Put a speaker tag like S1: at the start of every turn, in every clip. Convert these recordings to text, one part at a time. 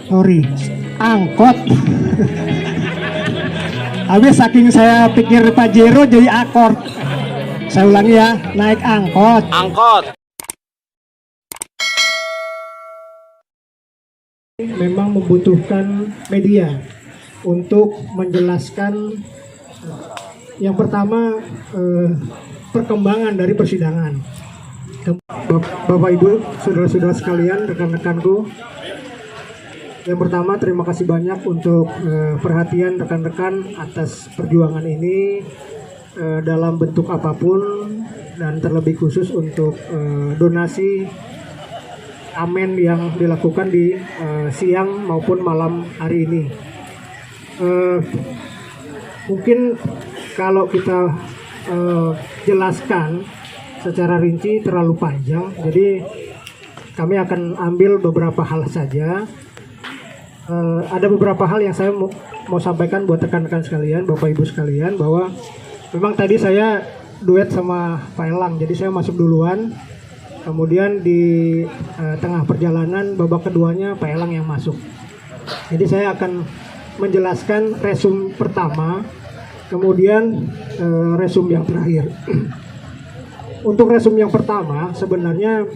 S1: sorry, angkot. Habis saking saya pikir Pajero jadi akord. Saya ulangi ya, naik angkot.
S2: Angkot.
S1: Memang membutuhkan media untuk menjelaskan yang pertama perkembangan dari persidangan. Bapak Ibu, saudara-saudara sekalian, rekan-rekanku, yang pertama terima kasih banyak untuk perhatian rekan-rekan atas perjuangan ini dalam bentuk apapun, dan terlebih khusus untuk donasi amen yang dilakukan di siang maupun malam hari ini. Mungkin kalau kita jelaskan secara rinci terlalu panjang, jadi kami akan ambil beberapa hal saja. Ada beberapa hal yang saya mau sampaikan buat rekan-rekan sekalian, Bapak Ibu sekalian, bahwa memang tadi saya duet sama Pak Elang, jadi saya masuk duluan. Kemudian di tengah perjalanan babak keduanya Pak Elang yang masuk. Jadi saya akan menjelaskan resum pertama, kemudian resum yang terakhir. Untuk resum yang pertama sebenarnya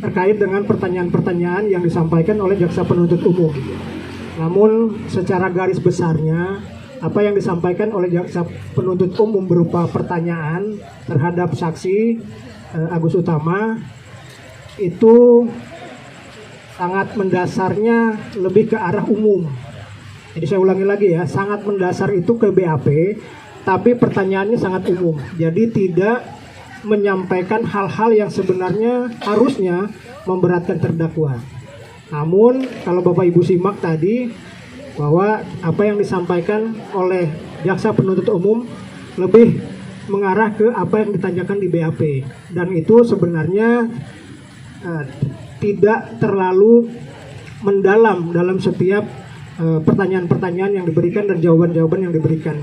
S1: terkait dengan pertanyaan-pertanyaan yang disampaikan oleh jaksa penuntut umum. Namun secara garis besarnya apa yang disampaikan oleh jaksa penuntut umum berupa pertanyaan terhadap saksi Agus Utama itu sangat mendasarnya lebih ke arah umum. Jadi saya ulangi lagi ya, sangat mendasar itu ke BAP, tapi pertanyaannya sangat umum. Jadi tidak menyampaikan hal-hal yang sebenarnya harusnya memberatkan terdakwa. Namun kalau Bapak Ibu simak tadi, bahwa apa yang disampaikan oleh jaksa penuntut umum lebih mengarah ke apa yang ditanyakan di BAP, dan itu sebenarnya tidak terlalu mendalam dalam setiap pertanyaan-pertanyaan yang diberikan dan jawaban-jawaban yang diberikan.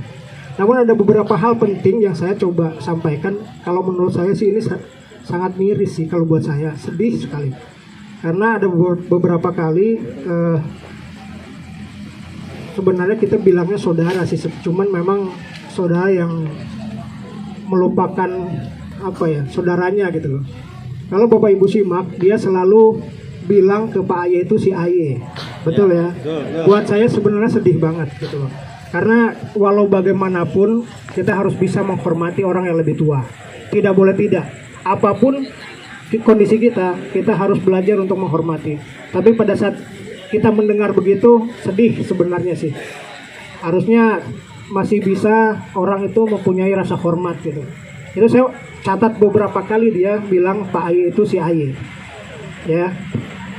S1: Namun ada beberapa hal penting yang saya coba sampaikan. Kalau menurut saya sih ini sangat miris sih, kalau buat saya sedih sekali, karena ada beberapa kali sebenarnya kita bilangnya saudara sih, cuman memang saudara yang melupakan apa ya, saudaranya gitu loh. Kalau Bapak Ibu simak, dia selalu bilang ke Pak Aye itu si Aye, betul ya? Buat saya sebenarnya sedih banget gitu loh. Karena walau bagaimanapun kita harus bisa menghormati orang yang lebih tua. Tidak boleh tidak. Apapun kondisi kita harus belajar untuk menghormati. Tapi pada saat kita mendengar begitu, sedih sebenarnya sih. Harusnya masih bisa orang itu mempunyai rasa hormat gitu. Itu saya catat beberapa kali dia bilang Pak Aye itu si Aye. Ya.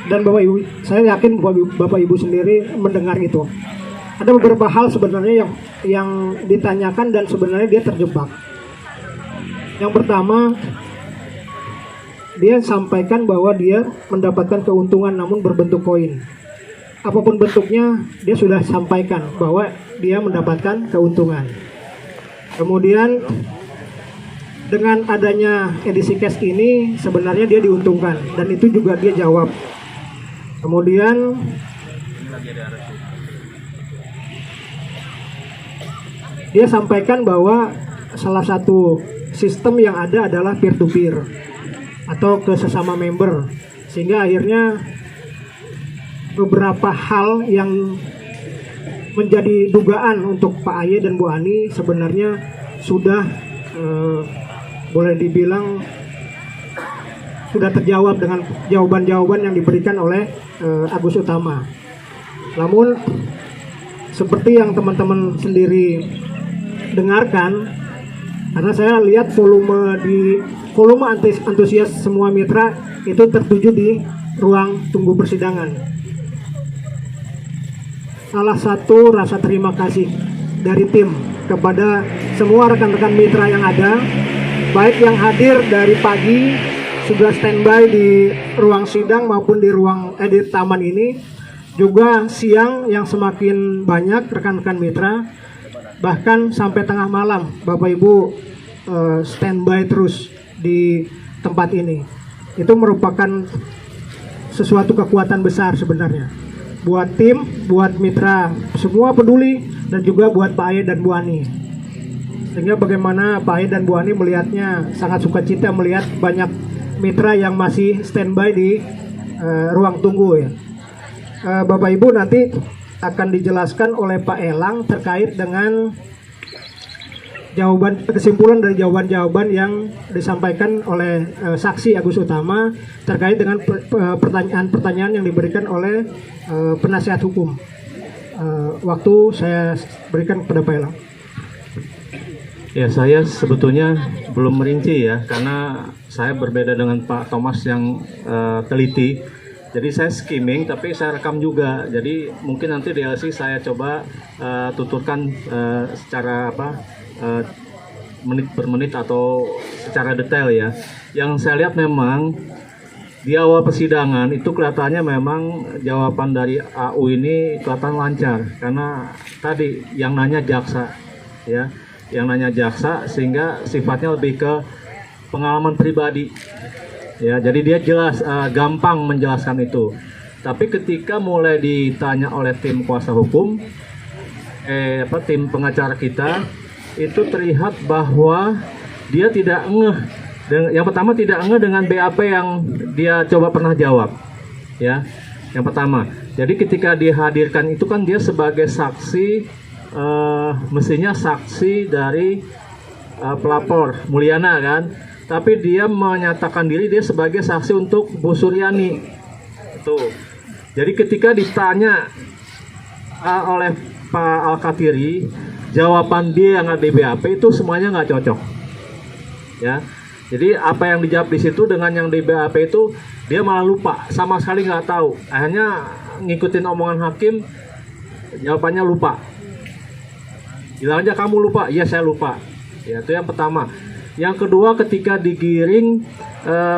S1: Dan Bapak Ibu, saya yakin Bapak Ibu sendiri mendengar itu. Ada beberapa hal sebenarnya yang ditanyakan dan sebenarnya dia terjebak. Yang pertama, dia sampaikan bahwa dia mendapatkan keuntungan namun berbentuk koin. Apapun bentuknya, dia sudah sampaikan bahwa dia mendapatkan keuntungan. Kemudian dengan adanya edisi cash ini sebenarnya dia diuntungkan, dan itu juga dia jawab. Kemudian dia sampaikan bahwa salah satu sistem yang ada adalah peer to peer atau ke sesama member, sehingga akhirnya beberapa hal yang menjadi dugaan untuk Pak Aye dan Bu Ani sebenarnya sudah boleh dibilang sudah terjawab dengan jawaban-jawaban yang diberikan oleh Agus Utama. Namun seperti yang teman-teman sendiri dengarkan, karena saya lihat volume antusias semua mitra itu tertuju di ruang tunggu persidangan. Salah satu rasa terima kasih dari tim kepada semua rekan-rekan mitra yang ada, baik yang hadir dari pagi sudah standby di ruang sidang maupun di ruang di taman ini, juga siang yang semakin banyak rekan-rekan mitra, bahkan sampai tengah malam Bapak Ibu standby terus di tempat ini. Itu merupakan sesuatu kekuatan besar sebenarnya buat tim, buat mitra, semua peduli, dan juga buat Pak Aye dan Bu Ani. Sehingga bagaimana Pak Aye dan Bu Ani melihatnya sangat sukacita melihat banyak mitra yang masih standby di ruang tunggu ya. Bapak Ibu nanti akan dijelaskan oleh Pak Elang terkait dengan kesimpulan dari jawaban-jawaban yang disampaikan oleh saksi Agus Utama terkait dengan pertanyaan-pertanyaan yang diberikan oleh penasihat hukum. Waktu saya berikan kepada Pak Elang.
S2: Ya, saya sebetulnya belum merinci ya, karena saya berbeda dengan Pak Thomas yang teliti. Jadi saya skimming, tapi saya rekam juga. Jadi mungkin nanti DLC saya coba tuturkan secara menit per menit atau secara detail ya. Yang saya lihat memang di awal persidangan itu kelihatannya memang jawaban dari AU ini kelihatan lancar, karena tadi yang nanya jaksa ya, sehingga sifatnya lebih ke pengalaman pribadi ya. Jadi dia jelas gampang menjelaskan itu. Tapi ketika mulai ditanya oleh tim kuasa hukum, tim pengacara kita, itu terlihat bahwa dia tidak ngeh. Yang pertama tidak ngeh dengan BAP yang dia coba pernah jawab, ya. Yang pertama. Jadi ketika dihadirkan itu kan dia sebagai saksi, mestinya saksi dari pelapor Mulyana kan. Tapi dia menyatakan diri dia sebagai saksi untuk Bu Suryani. Itu. Jadi ketika ditanya oleh Pak Al-Katiri, jawaban dia yang ada di BAP itu semuanya nggak cocok, ya. Jadi apa yang dijawab di situ dengan yang di BAP itu dia malah lupa, sama sekali nggak tahu. Akhirnya ngikutin omongan hakim, jawabannya lupa. Bilang aja kamu lupa, iya saya lupa. Ya, itu yang pertama. Yang kedua, ketika digiring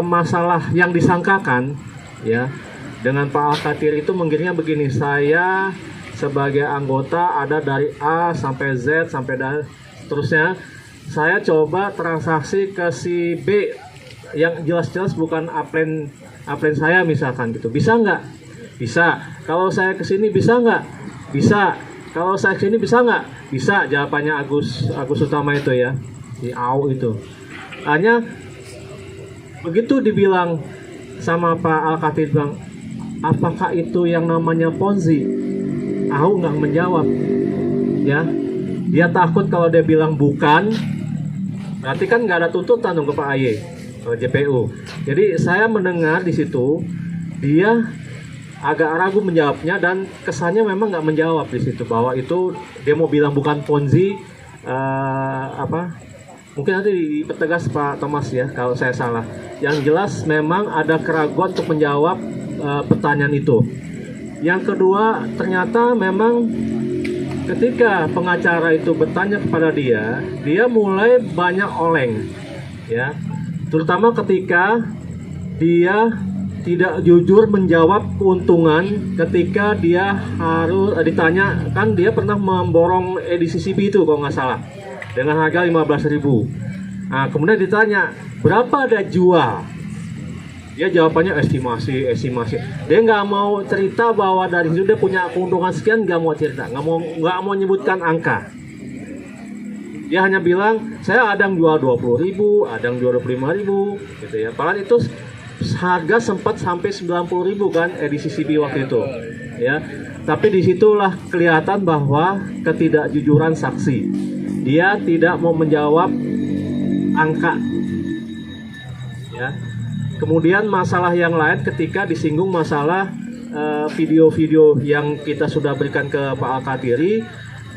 S2: masalah yang disangkakan, ya, dengan Pak Al-Katiri itu menggiringnya begini, saya sebagai anggota ada dari A sampai Z sampai dan seterusnya, saya coba transaksi ke si B yang jelas-jelas bukan upline saya misalkan gitu, bisa nggak? Bisa. Kalau saya ke sini bisa nggak? Bisa. Kalau saya ke sini bisa nggak? Bisa. Jawabannya Agus Utama itu ya, di AU itu. Hanya begitu dibilang sama Pak Al-Katiri, bilang apakah itu yang namanya Ponzi? AU nggak menjawab, ya. Dia takut kalau dia bilang bukan, berarti kan nggak ada tuntutan dong ke Pak Aye, ke JPU. Jadi saya mendengar di situ dia agak ragu menjawabnya, dan kesannya memang nggak menjawab di situ bahwa itu dia mau bilang bukan Ponzi. Mungkin nanti dipertegas Pak Thomas ya kalau saya salah. Yang jelas memang ada keraguan untuk menjawab pertanyaan itu. Yang kedua, ternyata memang ketika pengacara itu bertanya kepada dia mulai banyak oleng, ya. Terutama ketika dia tidak jujur menjawab keuntungan ketika dia harus ditanya, kan dia pernah memborong edisi CB itu kalau nggak salah dengan harga 15.000. Nah, kemudian ditanya berapa ada jual. Dia jawabannya estimasi. Dia nggak mau cerita bahwa dari situ dia punya keuntungan sekian, nggak mau cerita, nggak mau menyebutkan angka. Dia hanya bilang saya ada yang jual 20.000, ada yang jual 25.000, gitu ya. Padahal itu harga sempat sampai 90.000 kan edisi CB waktu itu, ya. Tapi disitulah kelihatan bahwa ketidakjujuran saksi. Dia tidak mau menjawab angka, ya. Kemudian masalah yang lain ketika disinggung masalah video-video yang kita sudah berikan ke Pak Al-Katiri,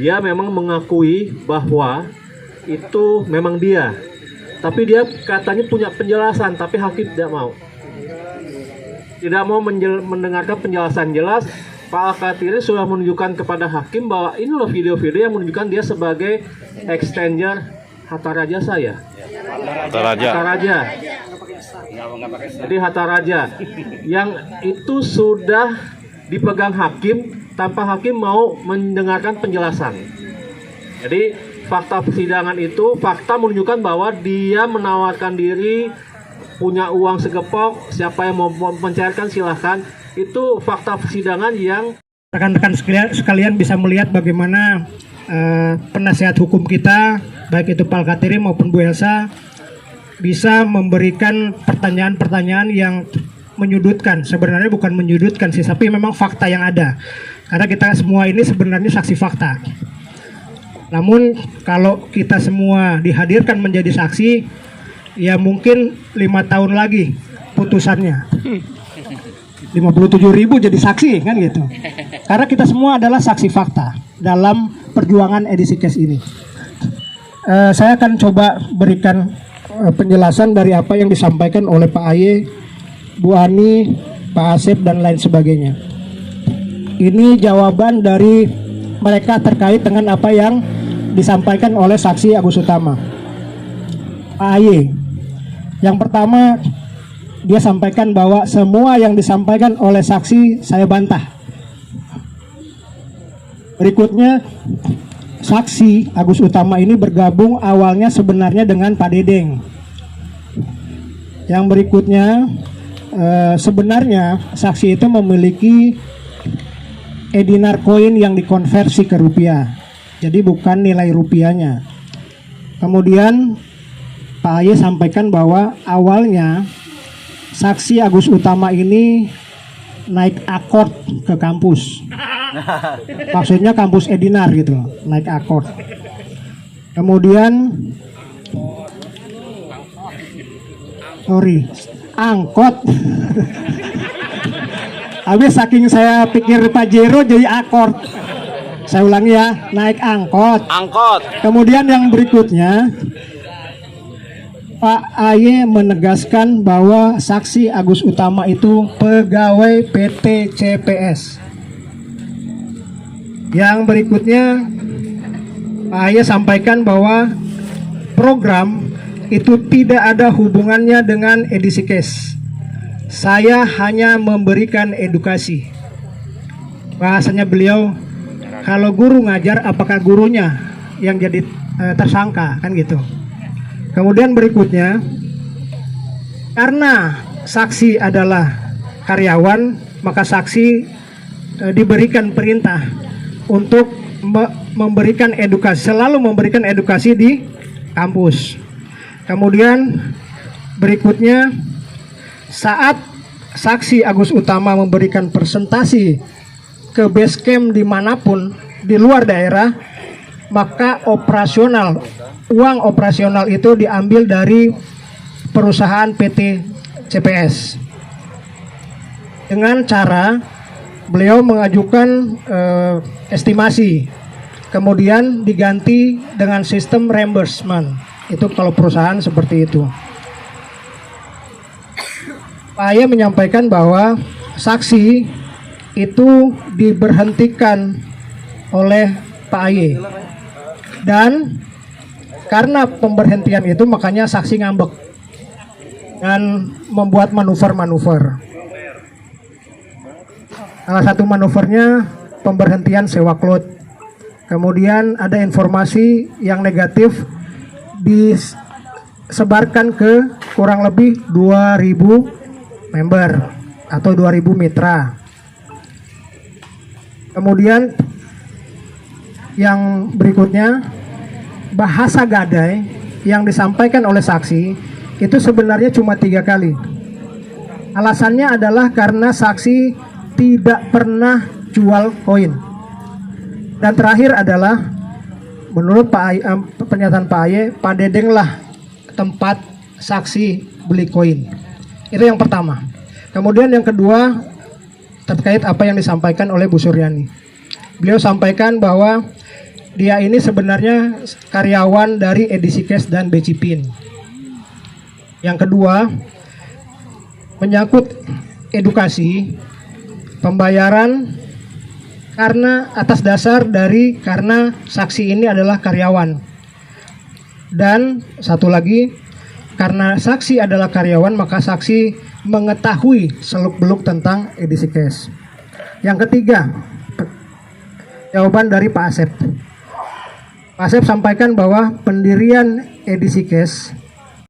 S2: dia memang mengakui bahwa itu memang dia. Tapi dia katanya punya penjelasan, tapi hakim tidak mau. Tidak mau mendengarkan penjelasan jelas. Pak Al-Katiri sudah menunjukkan kepada hakim bahwa ini loh video-video yang menunjukkan dia sebagai exchanger Hatta Raja saya. Hatta Raja. Jadi Hatta Raja yang itu sudah dipegang hakim tanpa hakim mau mendengarkan penjelasan. Jadi fakta persidangan itu fakta menunjukkan bahwa dia menawarkan diri punya uang segepok, siapa yang mau mencairkan silahkan. Itu fakta persidangan yang
S1: rekan-rekan sekalian bisa melihat bagaimana penasihat hukum kita, baik itu Pak Katiri maupun Bu Elsa, bisa memberikan pertanyaan-pertanyaan yang menyudutkan. Sebenarnya bukan menyudutkan sih, tapi memang fakta yang ada. Karena kita semua ini sebenarnya saksi fakta. Namun kalau kita semua dihadirkan menjadi saksi, ya mungkin 5 tahun lagi putusannya. 57.000 jadi saksi kan gitu. Karena kita semua adalah saksi fakta dalam perjuangan edisi case ini. Saya akan coba berikan penjelasan dari apa yang disampaikan oleh Pak Aye, Bu Ani, Pak Asep dan lain sebagainya. Ini jawaban dari mereka terkait dengan apa yang disampaikan oleh saksi Agus Utama. Pak Aye, yang pertama dia sampaikan bahwa semua yang disampaikan oleh saksi saya bantah. Berikutnya, saksi Agus Utama ini bergabung awalnya sebenarnya dengan Pak Dedeng. Yang berikutnya, sebenarnya saksi itu memiliki edinar koin yang dikonversi ke rupiah. Jadi bukan nilai rupiahnya. Kemudian Pak Aye sampaikan bahwa awalnya saksi Agus Utama ini naik akord ke kampus. Maksudnya kampus Edinar gitu, naik akord. Kemudian angkot. Habis saking saya pikir Pajero jadi akord. Saya ulangi ya, naik angkot. Kemudian yang berikutnya, Pak Aye menegaskan bahwa saksi Agus Utama itu pegawai PT CPS. Yang berikutnya, Pak Aye sampaikan bahwa program itu tidak ada hubungannya dengan edisi case. Saya hanya memberikan edukasi. Bahasanya beliau, kalau guru ngajar, apakah gurunya yang jadi tersangka, kan gitu. Kemudian berikutnya, karena saksi adalah karyawan, maka saksi diberikan perintah untuk memberikan edukasi, selalu memberikan edukasi di kampus. Kemudian berikutnya, saat saksi Agus Utama memberikan presentasi ke base camp dimanapun di luar daerah, maka uang operasional itu diambil dari perusahaan PT CPS dengan cara beliau mengajukan estimasi, kemudian diganti dengan sistem reimbursement. Itu kalau perusahaan seperti itu. Pak Aye menyampaikan bahwa saksi itu diberhentikan oleh Pak Aye, dan karena pemberhentian itu makanya saksi ngambek dan membuat manuver-manuver. Salah satu manuvernya pemberhentian sewa klot. Kemudian ada informasi yang negatif disebarkan ke kurang lebih 2.000 member atau 2.000 mitra. Kemudian yang berikutnya, bahasa gadai yang disampaikan oleh saksi itu sebenarnya cuma 3 kali. Alasannya adalah karena saksi tidak pernah jual koin. Dan terakhir adalah menurut pernyataan Pak Aye, Pak Dedeng lah tempat saksi beli koin. Itu yang pertama. Kemudian yang kedua, terkait apa yang disampaikan oleh Bu Suryani. Beliau sampaikan bahwa dia ini sebenarnya karyawan dari edisi case dan BCPIN. Yang kedua, menyangkut edukasi, pembayaran karena atas dasar karena saksi ini adalah karyawan. Dan satu lagi, karena saksi adalah karyawan, maka saksi mengetahui seluk-beluk tentang edisi case. Yang ketiga, jawaban dari Pak Asep. Pak Asep sampaikan bahwa pendirian edisi case